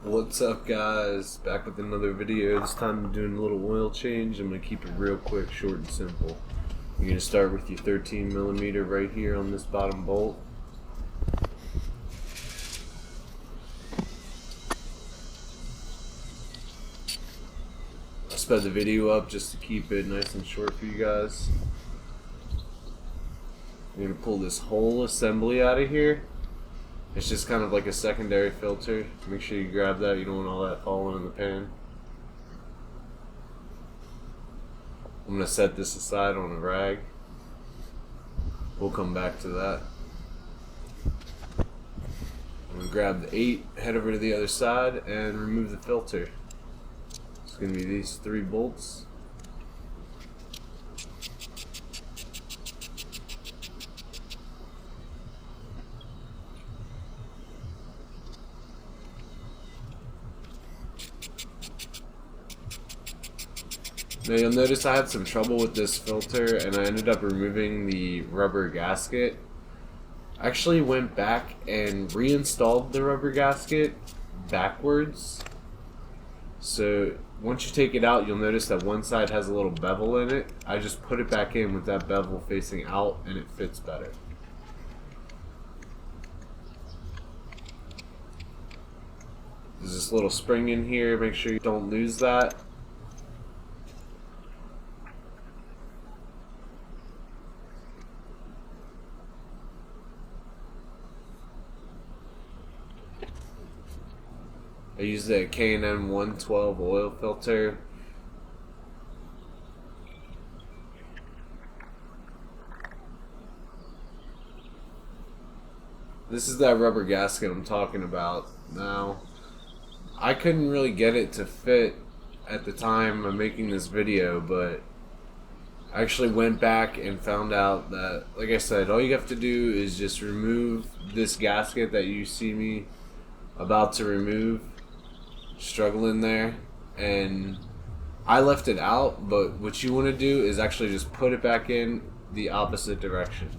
What's up, guys? Back with another video. This time I'm doing a little oil change. I'm going to keep it real quick, short and simple. You're going to start with your 13mm right here on this bottom bolt. I sped the video up just to keep it nice and short for you guys. You're going to pull this whole assembly out of here. It's just kind of like a secondary filter. Make sure you grab that. You don't want all that falling in the pan. I'm going to set this aside on a rag. We'll come back to that. I'm going to grab the 8, head over to the other side, and remove the filter. It's going to be these 3 bolts. Now you'll notice I had some trouble with this filter and I ended up removing the rubber gasket. I actually went back and reinstalled the rubber gasket backwards. So once you take it out, you'll notice that one side has a little bevel in it. I just put it back in with that bevel facing out and it fits better. There's this little spring in here, make sure you don't lose that. I use the K&N 112 oil filter. This is that rubber gasket I'm talking about. Now, I couldn't really get it to fit at the time of making this video, but I actually went back and found out that, like I said, all you have to do is just remove this gasket that you see me about to remove. Struggling there, and I left it out, but what you want to do is actually just put it back in the opposite direction.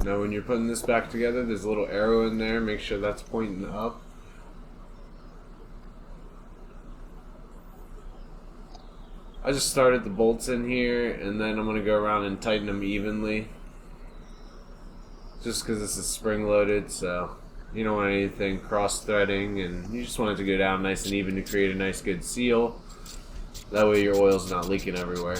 Now when you're putting this back together, there's a little arrow in there, make sure that's pointing up. I just started the bolts in here, and then I'm going to go around and tighten them evenly. Just because this is spring loaded, so you don't want anything cross-threading, and you just want it to go down nice and even to create a nice good seal. That way your oil's not leaking everywhere.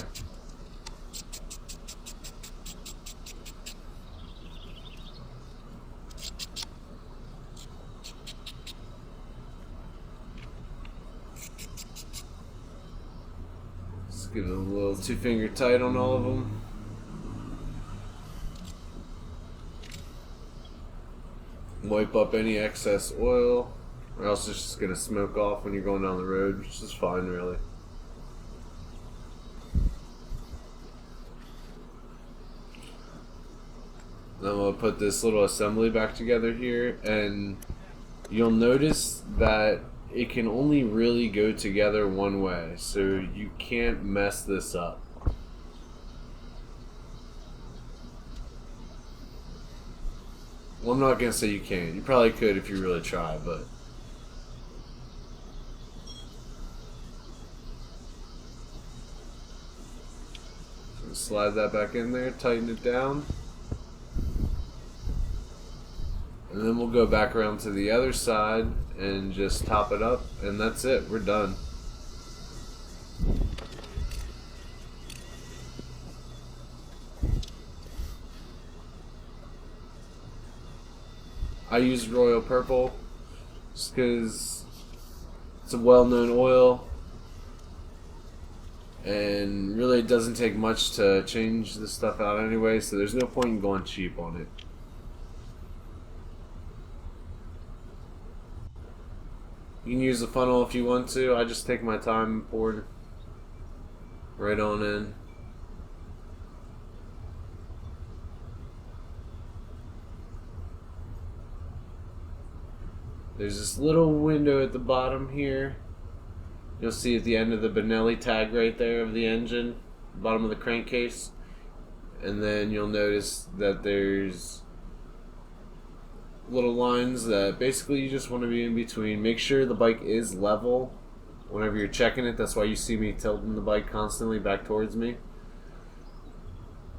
Give it a little 2-finger tight on all of them. Wipe up any excess oil, or else it's just going to smoke off when you're going down the road, which is fine, really. Then I'm going to put this little assembly back together here, and you'll notice that it can only really go together one way, so you can't mess this up. Well, I'm not going to say you can't. You probably could if you really try, but so slide that back in there, tighten it down. And then we'll go back around to the other side and just top it up, and that's it. We're done. I use Royal Purple just because it's a well-known oil, and really it doesn't take much to change this stuff out anyway, so there's no point in going cheap on it. You can use the funnel if you want to. I just take my time and pour it right on in. There's this little window at the bottom here You'll see at the end of the Benelli tag right there of the engine, bottom of the crankcase. And then you'll notice that there's little lines that basically you just want to be in between. Make sure the bike is level whenever you're checking it. That's why you see me tilting the bike constantly back towards me.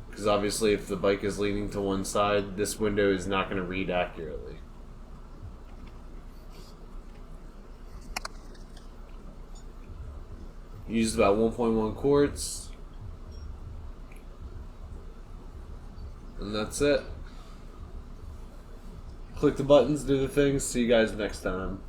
Because obviously if the bike is leaning to one side, this window is not going to read accurately. Used about 1.1 quarts. And that's it. Click the buttons, do the things. See you guys next time.